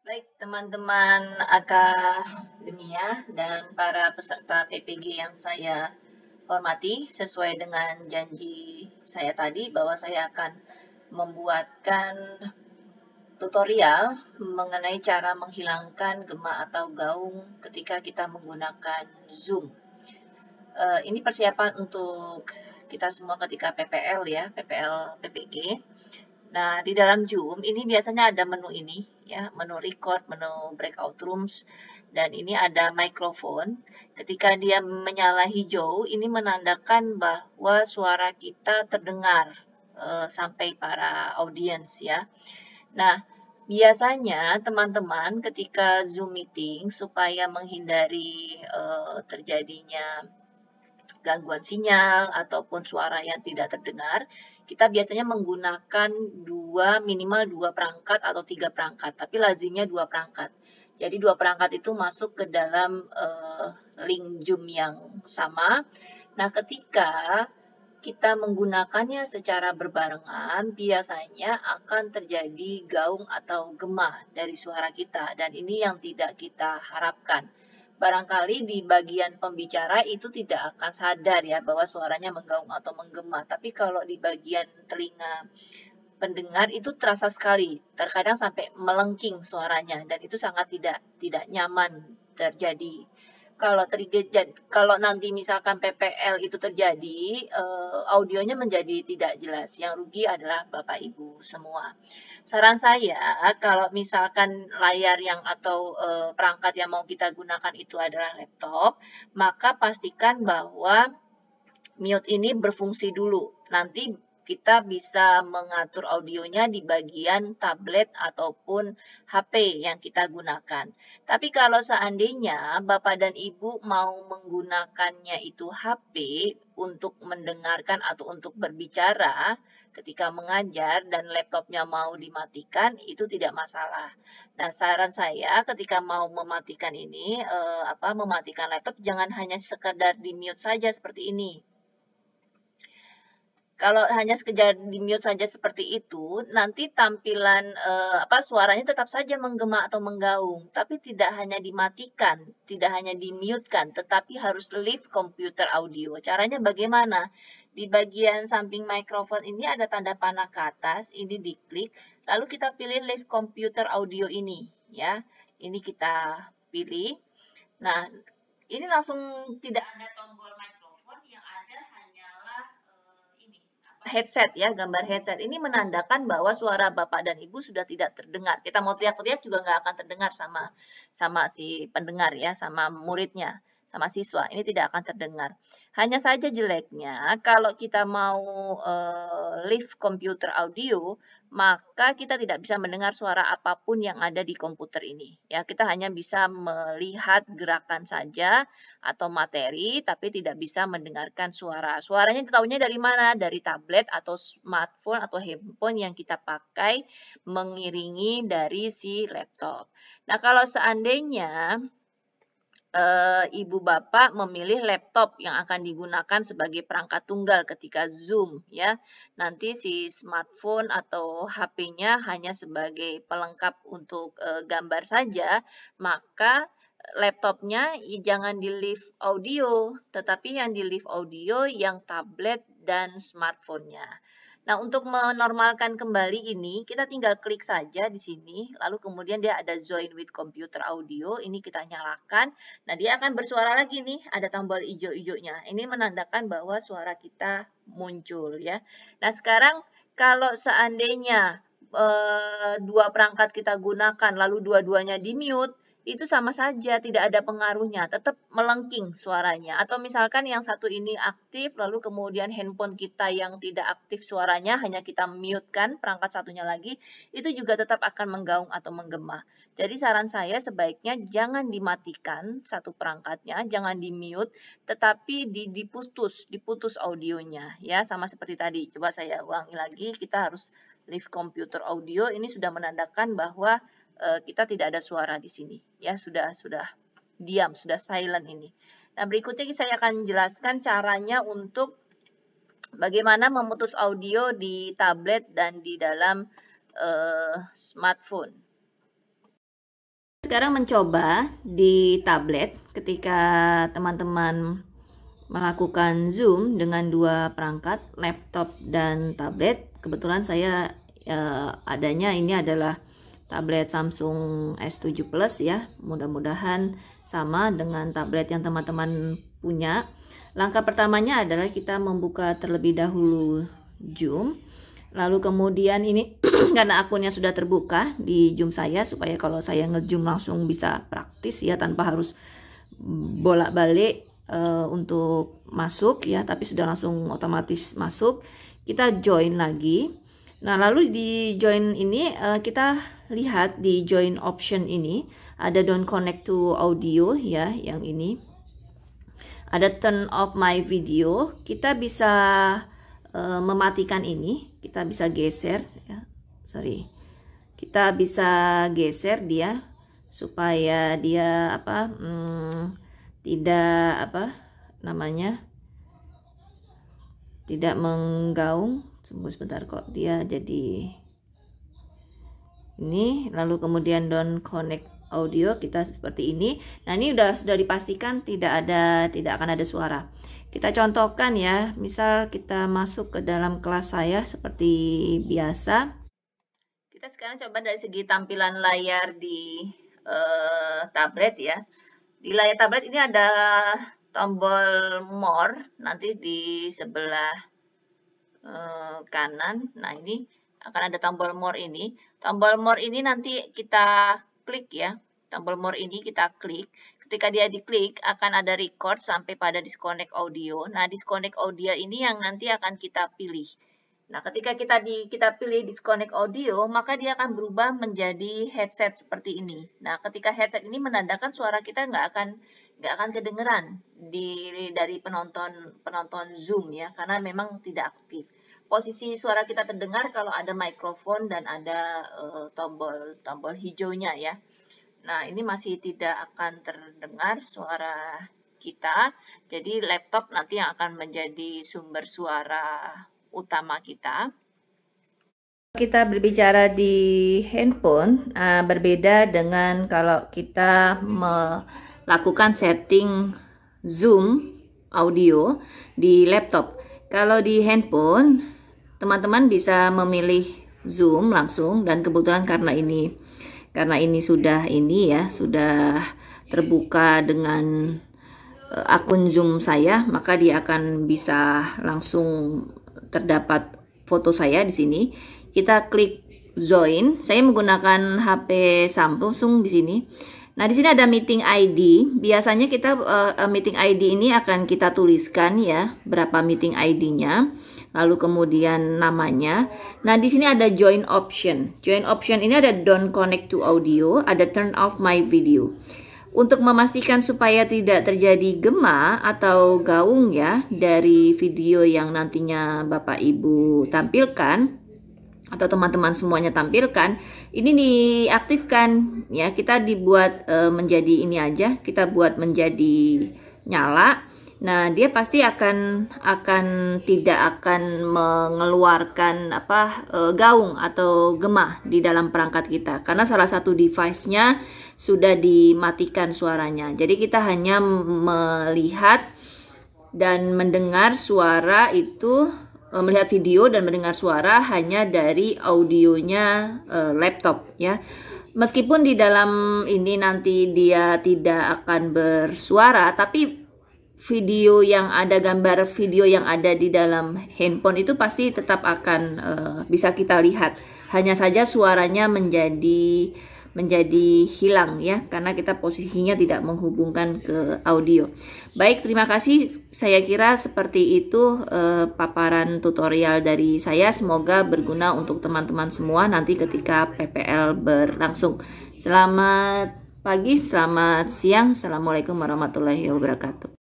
Baik, teman-teman akademia dan para peserta PPG yang saya hormati, sesuai dengan janji saya tadi bahwa saya akan membuatkan tutorial mengenai cara menghilangkan gema atau gaung ketika kita menggunakan Zoom. Ini persiapan untuk kita semua ketika PPL ya, PPL PPG. Nah, di dalam Zoom ini biasanya ada menu ini ya, menu record, menu breakout rooms, dan ini ada microphone. Ketika dia menyala hijau, ini menandakan bahwa suara kita terdengar sampai para audiens ya. Nah, biasanya teman-teman ketika Zoom meeting supaya menghindari terjadinya gangguan sinyal ataupun suara yang tidak terdengar, kita biasanya menggunakan minimal dua perangkat atau tiga perangkat, tapi lazimnya dua perangkat. Jadi dua perangkat itu masuk ke dalam link Zoom yang sama. Nah, ketika kita menggunakannya secara berbarengan, biasanya akan terjadi gaung atau gema dari suara kita, dan ini yang tidak kita harapkan. Barangkali di bagian pembicara itu tidak akan sadar ya bahwa suaranya menggaung atau menggema, tapi kalau di bagian telinga pendengar itu terasa sekali, terkadang sampai melengking suaranya, dan itu sangat tidak nyaman terjadi. Kalau nanti misalkan PPL itu terjadi, audionya menjadi tidak jelas. Yang rugi adalah Bapak Ibu semua. Saran saya, kalau misalkan layar yang atau perangkat yang mau kita gunakan itu adalah laptop, maka pastikan bahwa mute ini berfungsi dulu. Nanti kita bisa mengatur audionya di bagian tablet ataupun HP yang kita gunakan. Tapi kalau seandainya Bapak dan Ibu mau menggunakannya itu HP untuk mendengarkan atau untuk berbicara ketika mengajar dan laptopnya mau dimatikan, itu tidak masalah. Nah, saran saya ketika mau mematikan ini, mematikan laptop jangan hanya sekedar di mute saja seperti ini. Kalau hanya sekedar di-mute saja seperti itu, nanti tampilan suaranya tetap saja menggema atau menggaung, tapi tidak hanya dimatikan, tidak hanya di-mute-kan, tetapi harus leave computer audio. Caranya bagaimana? Di bagian samping mikrofon ini ada tanda panah ke atas, ini diklik, lalu kita pilih leave computer audio ini, ya. Ini kita pilih. Nah, ini langsung tidak ada tombol mikrofon, yang ada hanyalah headset ya, gambar headset. Ini menandakan bahwa suara Bapak dan Ibu sudah tidak terdengar. Kita mau teriak-teriak juga nggak akan terdengar sama si pendengar ya, sama muridnya, sama siswa. Ini tidak akan terdengar. Hanya saja jeleknya kalau kita mau leave computer audio, maka kita tidak bisa mendengar suara apapun yang ada di komputer ini. Ya, kita hanya bisa melihat gerakan saja atau materi, tapi tidak bisa mendengarkan suara. Suaranya tahunya dari mana? Dari tablet atau smartphone atau handphone yang kita pakai mengiringi dari si laptop. Nah, kalau seandainya ibu bapak memilih laptop yang akan digunakan sebagai perangkat tunggal ketika Zoom ya. Nanti si smartphone atau HP-nya hanya sebagai pelengkap untuk gambar saja, maka laptopnya jangan di leave audio, tetapi yang di leave audio yang tablet dan smartphone-nya. Nah, untuk menormalkan kembali ini, kita tinggal klik saja di sini, lalu kemudian dia ada join with computer audio, ini kita nyalakan. Nah, dia akan bersuara lagi nih, ada tombol hijau-hijaunya. Ini menandakan bahwa suara kita muncul ya. Nah, sekarang kalau seandainya dua perangkat kita gunakan, lalu dua-duanya di-mute, itu sama saja, tidak ada pengaruhnya, tetap melengking suaranya. Atau misalkan yang satu ini aktif, lalu kemudian handphone kita yang tidak aktif suaranya, hanya kita mute-kan perangkat satunya lagi, itu juga tetap akan menggaung atau menggema. Jadi saran saya sebaiknya jangan dimatikan satu perangkatnya, jangan di-mute, tetapi diputus audionya ya, sama seperti tadi. Coba saya ulangi lagi, kita harus leave computer audio, ini sudah menandakan bahwa kita tidak ada suara di sini ya, sudah diam, sudah silent ini. Nah, berikutnya saya akan jelaskan caranya untuk bagaimana memutus audio di tablet dan di dalam smartphone. Sekarang mencoba di tablet ketika teman-teman melakukan Zoom dengan dua perangkat, laptop dan tablet. Kebetulan saya adanya ini adalah tablet Samsung S7 Plus ya. Mudah-mudahan sama dengan tablet yang teman-teman punya. Langkah pertamanya adalah kita membuka terlebih dahulu Zoom. Lalu kemudian ini karena akunnya sudah terbuka di Zoom saya, supaya kalau saya nge-zoom langsung bisa praktis ya, tanpa harus bolak-balik untuk masuk ya, tapi sudah langsung otomatis masuk. Kita join lagi. Nah, lalu di join ini kita lihat di join option ini ada don't connect to audio ya, yang ini. Ada turn off my video. Kita bisa mematikan ini, kita bisa geser ya, kita bisa geser dia supaya dia tidak menggaung. Tunggu sebentar, kok dia jadi ini. Lalu kemudian don't connect audio, kita seperti ini. Nah, ini sudah dipastikan tidak akan ada suara. Kita contohkan ya, misal kita masuk ke dalam kelas saya seperti biasa. Kita sekarang coba dari segi tampilan layar di tablet ya. Di layar tablet ini ada tombol more, nanti di sebelah kanan. Nah, ini akan ada tombol more ini. Tombol more ini nanti kita klik ya. Tombol more ini kita klik. Ketika dia diklik akan ada record sampai pada disconnect audio. Nah, disconnect audio ini yang nanti akan kita pilih. Nah, ketika kita pilih disconnect audio, maka dia akan berubah menjadi headset seperti ini. Nah, ketika headset ini menandakan suara kita nggak akan kedengeran dari penonton Zoom ya, karena memang tidak aktif. Posisi suara kita terdengar kalau ada mikrofon dan ada tombol hijaunya ya. Nah, ini masih tidak akan terdengar suara kita. Jadi laptop nanti yang akan menjadi sumber suara utama kita. Kita berbicara di handphone, berbeda dengan kalau kita melakukan setting Zoom audio di laptop. Kalau di handphone, teman-teman bisa memilih Zoom langsung, dan kebetulan karena ini sudah terbuka dengan akun Zoom saya, maka dia akan bisa langsung terdapat foto saya di sini. Kita klik join. Saya menggunakan HP Samsung di sini. Nah, di sini ada meeting ID. Biasanya kita meeting ID ini akan kita tuliskan ya, berapa meeting ID-nya. Lalu kemudian namanya. Nah, di sini ada join option. Join option ini ada don't connect to audio, ada turn off my video. Untuk memastikan supaya tidak terjadi gema atau gaung ya dari video yang nantinya Bapak Ibu tampilkan atau teman-teman semuanya tampilkan, ini diaktifkan ya. Kita dibuat menjadi ini aja, kita buat menjadi nyala. Nah, dia pasti tidak akan mengeluarkan gaung atau gema di dalam perangkat kita, karena salah satu device-nya sudah dimatikan suaranya. Jadi kita hanya melihat dan mendengar suara itu, melihat video dan mendengar suara hanya dari audionya laptop ya. Meskipun di dalam ini nanti dia tidak akan bersuara, tapi video yang ada, gambar video yang ada di dalam handphone itu pasti tetap akan bisa kita lihat. Hanya saja suaranya menjadi hilang ya, karena kita posisinya tidak menghubungkan ke audio. Baik, terima kasih. Saya kira seperti itu paparan tutorial dari saya. Semoga berguna untuk teman-teman semua nanti ketika PPL berlangsung. Selamat pagi, selamat siang. Assalamualaikum warahmatullahi wabarakatuh.